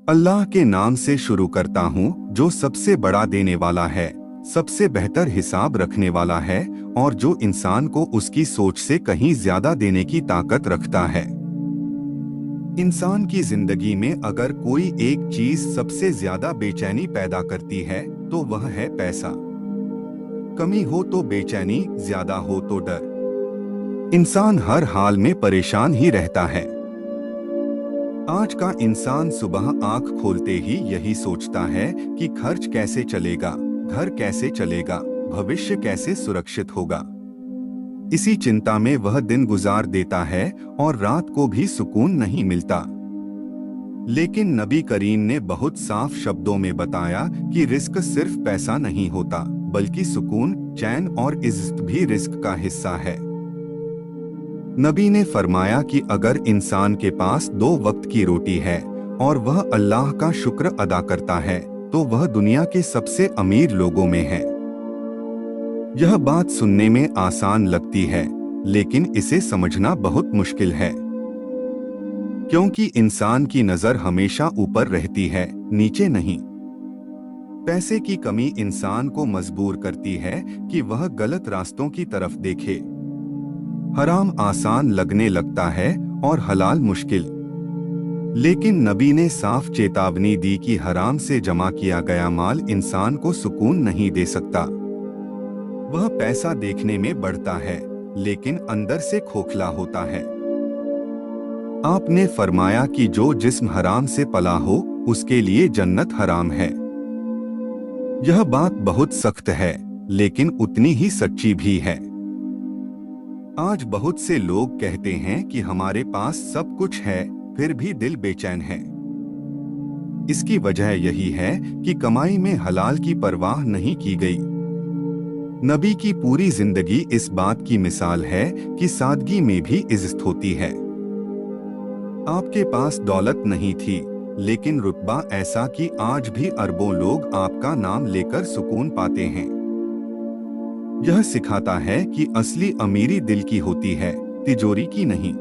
अल्लाह के नाम से शुरू करता हूँ, जो सबसे बड़ा देने वाला है, सबसे बेहतर हिसाब रखने वाला है और जो इंसान को उसकी सोच से कहीं ज्यादा देने की ताकत रखता है। इंसान की जिंदगी में अगर कोई एक चीज सबसे ज्यादा बेचैनी पैदा करती है तो वह है पैसा। कमी हो तो बेचैनी, ज्यादा हो तो डर। इंसान हर हाल में परेशान ही रहता है। आज का इंसान सुबह आंख खोलते ही यही सोचता है कि खर्च कैसे चलेगा, घर कैसे चलेगा, भविष्य कैसे सुरक्षित होगा। इसी चिंता में वह दिन गुजार देता है और रात को भी सुकून नहीं मिलता। लेकिन नबी करीम ने बहुत साफ शब्दों में बताया कि रिस्क सिर्फ पैसा नहीं होता, बल्कि सुकून, चैन और इज्जत भी रिस्क का हिस्सा है। नबी ने फरमाया कि अगर इंसान के पास 2 वक्त की रोटी है और वह अल्लाह का शुक्र अदा करता है तो वह दुनिया के सबसे अमीर लोगों में है। यह बात सुनने में आसान लगती है, लेकिन इसे समझना बहुत मुश्किल है, क्योंकि इंसान की नजर हमेशा ऊपर रहती है, नीचे नहीं। पैसे की कमी इंसान को मजबूर करती है कि वह गलत रास्तों की तरफ देखे। हराम आसान लगने लगता है और हलाल मुश्किल। लेकिन नबी ने साफ चेतावनी दी कि हराम से जमा किया गया माल इंसान को सुकून नहीं दे सकता। वह पैसा देखने में बढ़ता है, लेकिन अंदर से खोखला होता है। आपने फरमाया कि जो जिस्म हराम से पला हो उसके लिए जन्नत हराम है। यह बात बहुत सख्त है, लेकिन उतनी ही सच्ची भी है। आज बहुत से लोग कहते हैं कि हमारे पास सब कुछ है, फिर भी दिल बेचैन है। इसकी वजह यही है कि कमाई में हलाल की परवाह नहीं की गई। नबी की पूरी जिंदगी इस बात की मिसाल है कि सादगी में भी इज्जत होती है। आपके पास दौलत नहीं थी, लेकिन रुतबा ऐसा कि आज भी अरबों लोग आपका नाम लेकर सुकून पाते हैं। यह सिखाता है कि असली अमीरी दिल की होती है, तिजोरी की नहीं।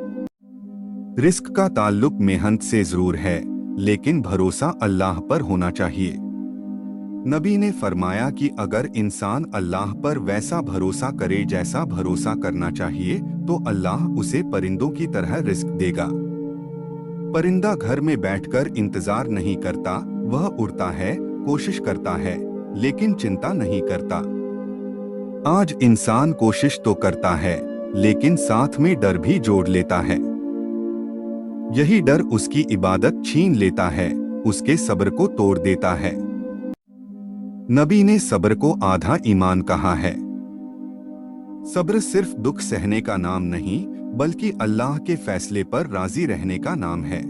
रिस्क का ताल्लुक मेहनत से जरूर है, लेकिन भरोसा अल्लाह पर होना चाहिए। नबी ने फरमाया कि अगर इंसान अल्लाह पर वैसा भरोसा करे जैसा भरोसा करना चाहिए, तो अल्लाह उसे परिंदों की तरह रिस्क देगा। परिंदा घर में बैठकर इंतजार नहीं करता, वह उड़ता है, कोशिश करता है, लेकिन चिंता नहीं करता। आज इंसान कोशिश तो करता है, लेकिन साथ में डर भी जोड़ लेता है। यही डर उसकी इबादत छीन लेता है, उसके सब्र को तोड़ देता है। नबी ने सब्र को आधा ईमान कहा है। सब्र सिर्फ दुख सहने का नाम नहीं, बल्कि अल्लाह के फैसले पर राजी रहने का नाम है।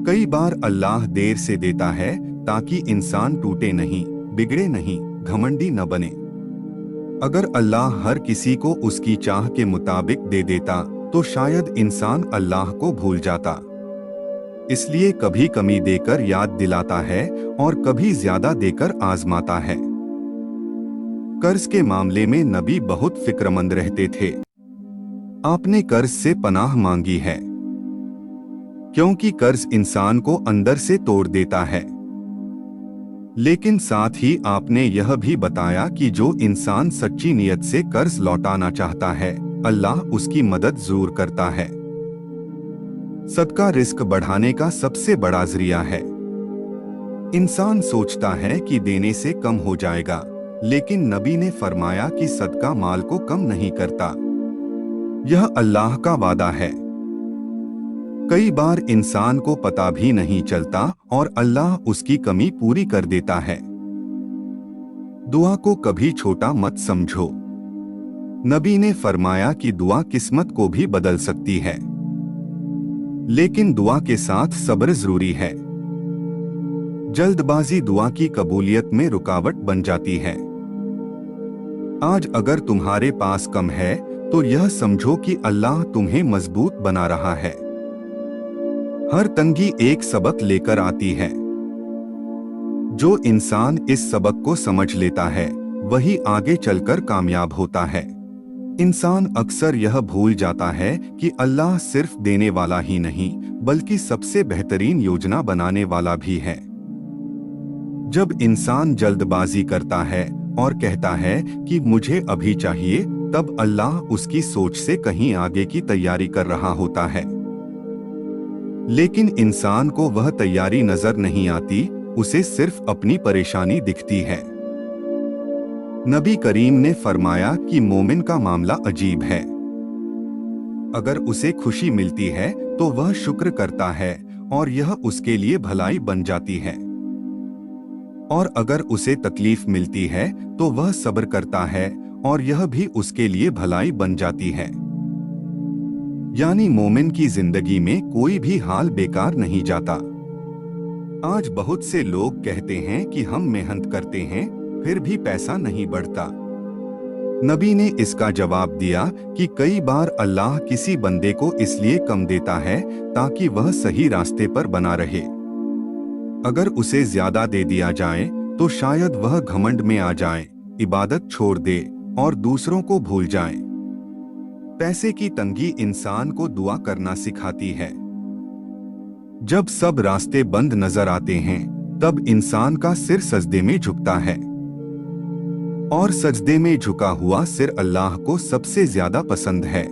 कई बार अल्लाह देर से देता है ताकि इंसान टूटे नहीं, बिगड़े नहीं, घमंडी न बने। अगर अल्लाह हर किसी को उसकी चाह के मुताबिक दे देता तो शायद इंसान अल्लाह को भूल जाता। इसलिए कभी कमी देकर याद दिलाता है और कभी ज्यादा देकर आजमाता है। कर्ज के मामले में नबी बहुत फिक्रमंद रहते थे। आपने कर्ज से पनाह मांगी है, क्योंकि कर्ज इंसान को अंदर से तोड़ देता है। लेकिन साथ ही आपने यह भी बताया कि जो इंसान सच्ची नियत से कर्ज लौटाना चाहता है, अल्लाह उसकी मदद जरूर करता है। सदका रिस्क बढ़ाने का सबसे बड़ा जरिया है। इंसान सोचता है कि देने से कम हो जाएगा, लेकिन नबी ने फरमाया कि सदका माल को कम नहीं करता। यह अल्लाह का वादा है। कई बार इंसान को पता भी नहीं चलता और अल्लाह उसकी कमी पूरी कर देता है। दुआ को कभी छोटा मत समझो। नबी ने फरमाया कि दुआ किस्मत को भी बदल सकती है, लेकिन दुआ के साथ सब्र जरूरी है। जल्दबाजी दुआ की कबूलियत में रुकावट बन जाती है। आज अगर तुम्हारे पास कम है तो यह समझो कि अल्लाह तुम्हें मजबूत बना रहा है। हर तंगी एक सबक लेकर आती है। जो इंसान इस सबक को समझ लेता है, वही आगे चलकर कामयाब होता है। इंसान अक्सर यह भूल जाता है कि अल्लाह सिर्फ देने वाला ही नहीं बल्कि सबसे बेहतरीन योजना बनाने वाला भी है। जब इंसान जल्दबाजी करता है और कहता है कि मुझे अभी चाहिए, तब अल्लाह उसकी सोच से कहीं आगे की तैयारी कर रहा होता है। लेकिन इंसान को वह तैयारी नजर नहीं आती, उसे सिर्फ अपनी परेशानी दिखती है। नबी करीम ने फरमाया कि मोमिन का मामला अजीब है। अगर उसे खुशी मिलती है तो वह शुक्र करता है और यह उसके लिए भलाई बन जाती है, और अगर उसे तकलीफ मिलती है तो वह सब्र करता है और यह भी उसके लिए भलाई बन जाती है। यानी मोमिन की जिंदगी में कोई भी हाल बेकार नहीं जाता। आज बहुत से लोग कहते हैं कि हम मेहनत करते हैं फिर भी पैसा नहीं बढ़ता। नबी ने इसका जवाब दिया कि कई बार अल्लाह किसी बंदे को इसलिए कम देता है ताकि वह सही रास्ते पर बना रहे। अगर उसे ज्यादा दे दिया जाए तो शायद वह घमंड में आ जाए, इबादत छोड़ दे और दूसरों को भूल जाए। पैसे की तंगी इंसान को दुआ करना सिखाती है। जब सब रास्ते बंद नजर आते हैं तब इंसान का सिर सजदे में झुकता है, और सजदे में झुका हुआ सिर अल्लाह को सबसे ज्यादा पसंद है।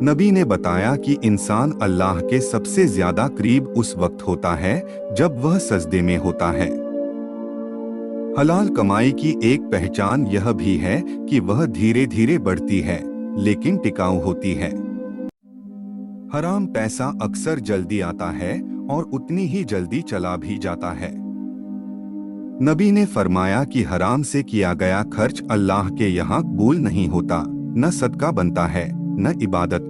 नबी ने बताया कि इंसान अल्लाह के सबसे ज्यादा करीब उस वक्त होता है जब वह सजदे में होता है। हलाल कमाई की एक पहचान यह भी है कि वह धीरे धीरे बढ़ती है लेकिन टिकाऊ होती है। हराम पैसा अक्सर जल्दी आता है और उतनी ही जल्दी चला भी जाता है। नबी ने फरमाया कि हराम से किया गया खर्च अल्लाह के यहाँ कबूल नहीं होता, न सदका बनता है न इबादत।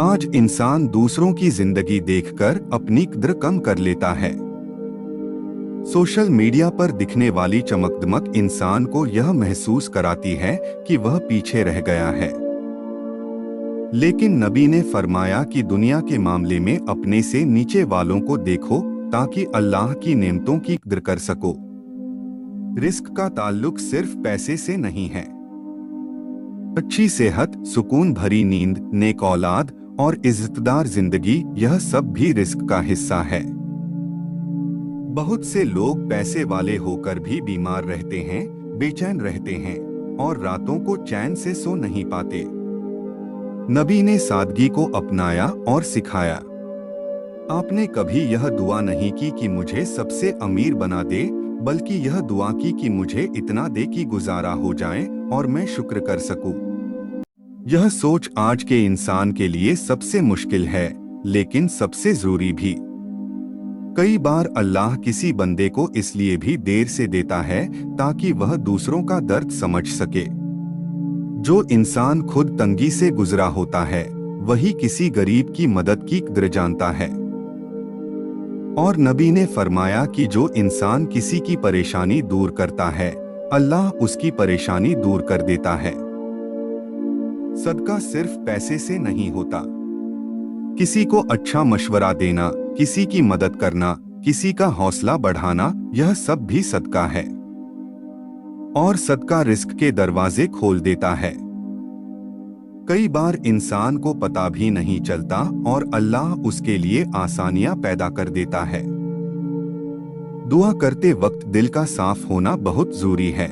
आज इंसान दूसरों की जिंदगी देखकर अपनी कद्र कम कर लेता है। सोशल मीडिया पर दिखने वाली चमकदमक इंसान को यह महसूस कराती है कि वह पीछे रह गया है। लेकिन नबी ने फरमाया कि दुनिया के मामले में अपने से नीचे वालों को देखो ताकि अल्लाह की नेमतों की कद्र कर सको। रिस्क का ताल्लुक सिर्फ पैसे से नहीं है। अच्छी सेहत, सुकून भरी नींद, नेक औलाद और इज्जतदार जिंदगी, यह सब भी रिस्क का हिस्सा है। बहुत से लोग पैसे वाले होकर भी बीमार रहते हैं, बेचैन रहते हैं और रातों को चैन से सो नहीं पाते। नबी ने सादगी को अपनाया और सिखाया। आपने कभी यह दुआ नहीं की कि मुझे सबसे अमीर बना दे, बल्कि यह दुआ की कि मुझे इतना दे कि गुजारा हो जाए और मैं शुक्र कर सकूं। यह सोच आज के इंसान के लिए सबसे मुश्किल है, लेकिन सबसे जरूरी भी। कई बार अल्लाह किसी बंदे को इसलिए भी देर से देता है ताकि वह दूसरों का दर्द समझ सके। जो इंसान खुद तंगी से गुजरा होता है वही किसी गरीब की मदद की कद्र जानता है। और नबी ने फरमाया कि जो इंसान किसी की परेशानी दूर करता है, अल्लाह उसकी परेशानी दूर कर देता है। सदका सिर्फ पैसे से नहीं होता। किसी को अच्छा मशवरा देना, किसी की मदद करना, किसी का हौसला बढ़ाना, यह सब भी सदका है। और सदका रिस्क के दरवाजे खोल देता है। कई बार इंसान को पता भी नहीं चलता और अल्लाह उसके लिए आसानियां पैदा कर देता है। दुआ करते वक्त दिल का साफ होना बहुत जरूरी है।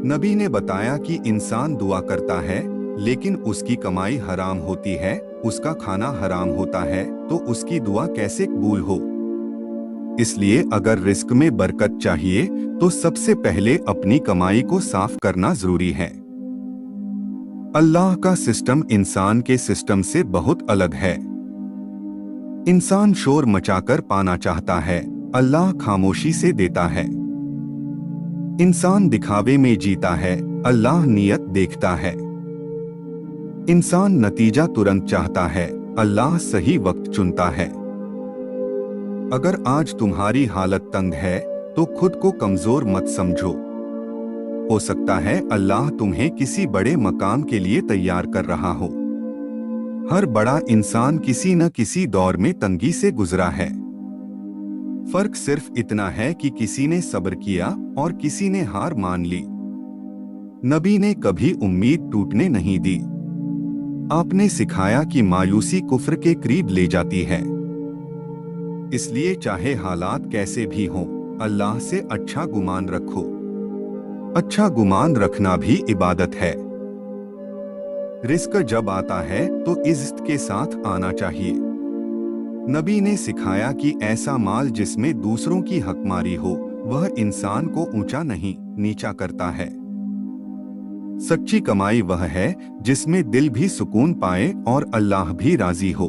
नबी ने बताया कि इंसान दुआ करता है लेकिन उसकी कमाई हराम होती है, उसका खाना हराम होता है, तो उसकी दुआ कैसे कबूल हो। इसलिए अगर रिस्क में बरकत चाहिए तो सबसे पहले अपनी कमाई को साफ करना जरूरी है। अल्लाह का सिस्टम इंसान के सिस्टम से बहुत अलग है। इंसान शोर मचाकर पाना चाहता है, अल्लाह खामोशी से देता है। इंसान दिखावे में जीता है, अल्लाह नियत देखता है। इंसान नतीजा तुरंत चाहता है, अल्लाह सही वक्त चुनता है। अगर आज तुम्हारी हालत तंग है तो खुद को कमजोर मत समझो। हो सकता है अल्लाह तुम्हें किसी बड़े मकाम के लिए तैयार कर रहा हो। हर बड़ा इंसान किसी न किसी दौर में तंगी से गुजरा है। फर्क सिर्फ इतना है कि किसी ने सब्र किया और किसी ने हार मान ली। नबी ने कभी उम्मीद टूटने नहीं दी। आपने सिखाया कि मायूसी कुफ्र के करीब ले जाती है। इसलिए चाहे हालात कैसे भी हों, अल्लाह से अच्छा गुमान रखो। अच्छा गुमान रखना भी इबादत है। रिस्क जब आता है तो इज्जत के साथ आना चाहिए। नबी ने सिखाया कि ऐसा माल जिसमें दूसरों की हकमारी हो, वह इंसान को ऊंचा नहीं नीचा करता है। सच्ची कमाई वह है जिसमें दिल भी सुकून पाए और अल्लाह भी राजी हो।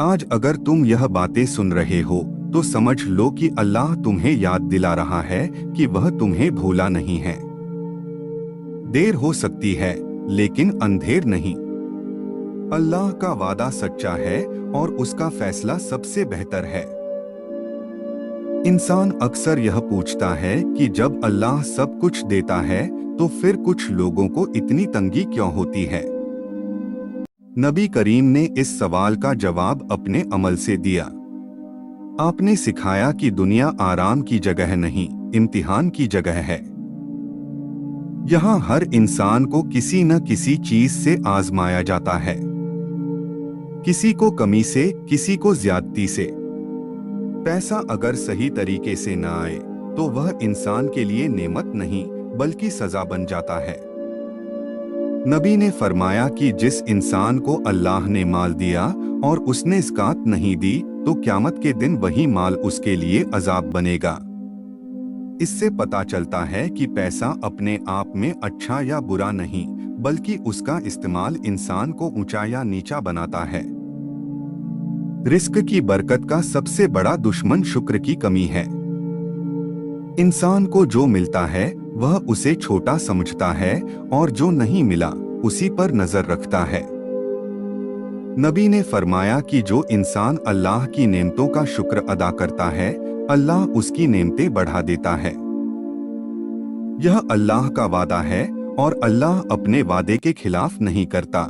आज अगर तुम यह बातें सुन रहे हो तो समझ लो कि अल्लाह तुम्हें याद दिला रहा है कि वह तुम्हें भूला नहीं है। देर हो सकती है लेकिन अंधेर नहीं। अल्लाह का वादा सच्चा है और उसका फैसला सबसे बेहतर है। इंसान अक्सर यह पूछता है कि जब अल्लाह सब कुछ देता है तो फिर कुछ लोगों को इतनी तंगी क्यों होती है। नबी करीम ने इस सवाल का जवाब अपने अमल से दिया। आपने सिखाया कि दुनिया आराम की जगह नहीं, इम्तिहान की जगह है। यहाँ हर इंसान को किसी न किसी चीज से आजमाया जाता है, किसी को कमी से, किसी को ज्यादती से। पैसा अगर सही तरीके से न आए तो वह इंसान के लिए नेमत नहीं बल्कि सजा बन जाता है। नबी ने फरमाया कि जिस इंसान को अल्लाह ने माल दिया और उसने ज़कात नहीं दी तो क़यामत के दिन वही माल उसके लिए अजाब बनेगा। इससे पता चलता है कि पैसा अपने आप में अच्छा या बुरा नहीं बल्कि उसका इस्तेमाल इंसान को ऊंचा या नीचा बनाता है। रिस्क की बरकत का सबसे बड़ा दुश्मन शुक्र की कमी है। इंसान को जो मिलता है वह उसे छोटा समझता है और जो नहीं मिला उसी पर नजर रखता है। नबी ने फरमाया कि जो इंसान अल्लाह की नेमतों का शुक्र अदा करता है, अल्लाह उसकी नेमतें बढ़ा देता है। यह अल्लाह का वादा है और अल्लाह अपने वादे के खिलाफ नहीं करता।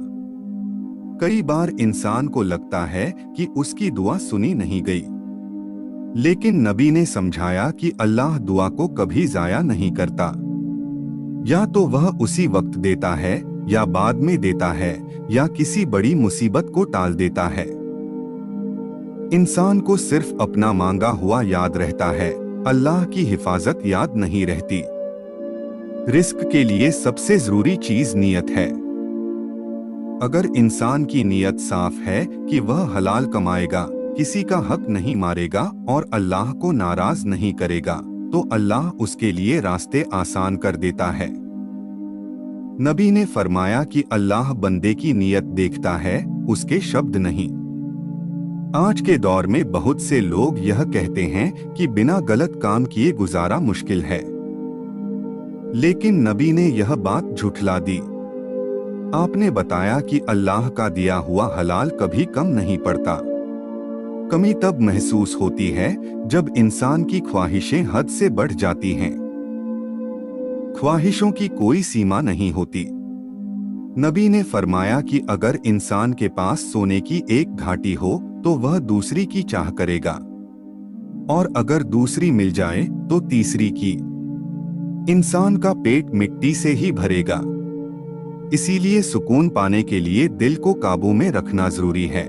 कई बार इंसान को लगता है कि उसकी दुआ सुनी नहीं गई, लेकिन नबी ने समझाया कि अल्लाह दुआ को कभी जाया नहीं करता। या तो वह उसी वक्त देता है या बाद में देता है या किसी बड़ी मुसीबत को टाल देता है। इंसान को सिर्फ अपना मांगा हुआ याद रहता है, अल्लाह की हिफाजत याद नहीं रहती। रिस्क के लिए सबसे जरूरी चीज नियत है। अगर इंसान की नियत साफ है कि वह हलाल कमाएगा, किसी का हक नहीं मारेगा और अल्लाह को नाराज नहीं करेगा, तो अल्लाह उसके लिए रास्ते आसान कर देता है। नबी ने फरमाया कि अल्लाह बंदे की नियत देखता है, उसके शब्द नहीं। आज के दौर में बहुत से लोग यह कहते हैं कि बिना गलत काम किए गुजारा मुश्किल है, लेकिन नबी ने यह बात झुठला दी। आपने बताया कि अल्लाह का दिया हुआ हलाल कभी कम नहीं पड़ता। कमी तब महसूस होती है जब इंसान की ख्वाहिशें हद से बढ़ जाती हैं। ख्वाहिशों की कोई सीमा नहीं होती। नबी ने फरमाया कि अगर इंसान के पास सोने की एक घाटी हो तो वह दूसरी की चाह करेगा, और अगर दूसरी मिल जाए तो तीसरी की। इंसान का पेट मिट्टी से ही भरेगा, इसीलिए सुकून पाने के लिए दिल को काबू में रखना जरूरी है।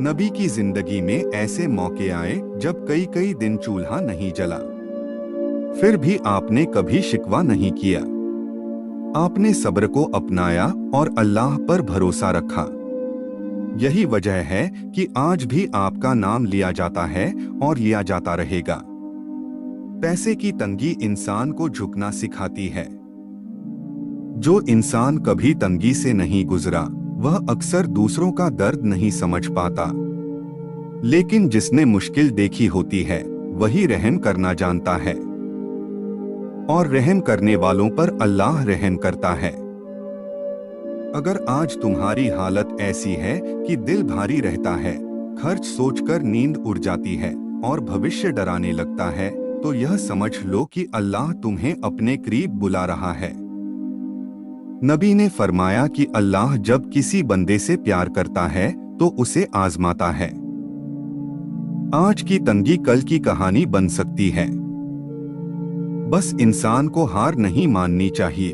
नबी की जिंदगी में ऐसे मौके आए जब कई कई दिन चूल्हा नहीं जला, फिर भी आपने कभी शिकवा नहीं किया। आपने सब्र को अपनाया और अल्लाह पर भरोसा रखा। यही वजह है कि आज भी आपका नाम लिया जाता है और लिया जाता रहेगा। पैसे की तंगी इंसान को झुकना सिखाती है। जो इंसान कभी तंगी से नहीं गुजरा वह अक्सर दूसरों का दर्द नहीं समझ पाता, लेकिन जिसने मुश्किल देखी होती है वही रहम करना जानता है, और रहम करने वालों पर अल्लाह रहम करता है। अगर आज तुम्हारी हालत ऐसी है कि दिल भारी रहता है, खर्च सोचकर नींद उड़ जाती है और भविष्य डराने लगता है, तो यह समझ लो कि अल्लाह तुम्हें अपने करीब बुला रहा है। नबी ने फरमाया कि अल्लाह जब किसी बंदे से प्यार करता है तो उसे आजमाता है। आज की तंगी कल की कहानी बन सकती है। बस इंसान को हार नहीं माननी चाहिए।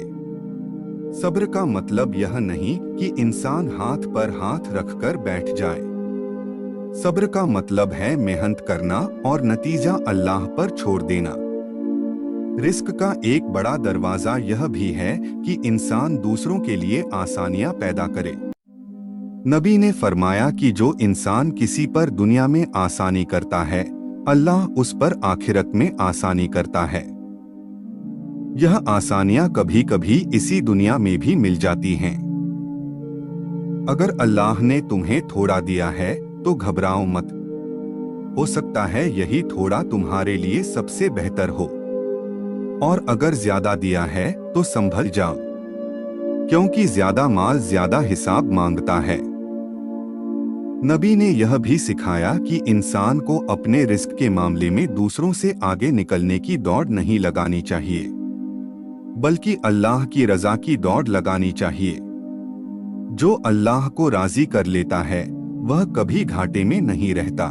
सब्र का मतलब यह नहीं कि इंसान हाथ पर हाथ रखकर बैठ जाए। सब्र का मतलब है मेहनत करना और नतीजा अल्लाह पर छोड़ देना। रिस्क का एक बड़ा दरवाजा यह भी है कि इंसान दूसरों के लिए आसानियां पैदा करे। नबी ने फरमाया कि जो इंसान किसी पर दुनिया में आसानी करता है, अल्लाह उस पर आखिरत में आसानी करता है। यह आसानियां कभी कभी इसी दुनिया में भी मिल जाती हैं। अगर अल्लाह ने तुम्हें थोड़ा दिया है तो घबराओ मत। हो सकता है यही थोड़ा तुम्हारे लिए सबसे बेहतर हो। और अगर ज्यादा दिया है तो संभल जाओ, क्योंकि ज्यादा माल ज्यादा हिसाब मांगता है। नबी ने यह भी सिखाया कि इंसान को अपने रिस्क के मामले में दूसरों से आगे निकलने की दौड़ नहीं लगानी चाहिए, बल्कि अल्लाह की रजा की दौड़ लगानी चाहिए। जो अल्लाह को राजी कर लेता है वह कभी घाटे में नहीं रहता।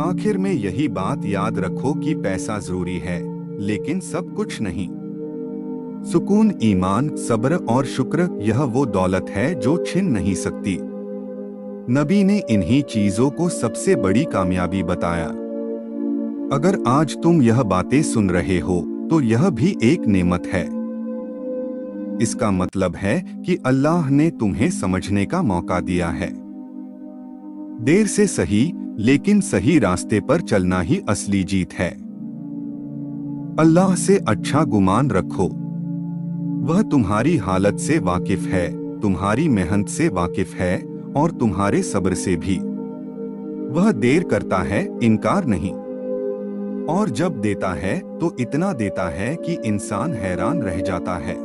आखिर में यही बात याद रखो कि पैसा जरूरी है, लेकिन सब कुछ नहीं। सुकून, ईमान, सब्र और शुक्र, यह वो दौलत है जो छिन नहीं सकती। नबी ने इन्हीं चीजों को सबसे बड़ी कामयाबी बताया। अगर आज तुम यह बातें सुन रहे हो तो यह भी एक नेमत है। इसका मतलब है कि अल्लाह ने तुम्हें समझने का मौका दिया है। देर से सही, लेकिन सही रास्ते पर चलना ही असली जीत है। अल्लाह से अच्छा गुमान रखो। वह तुम्हारी हालत से वाकिफ है, तुम्हारी मेहनत से वाकिफ है और तुम्हारे सब्र से भी। वह देर करता है, इनकार नहीं। और जब देता है तो इतना देता है कि इंसान हैरान रह जाता है।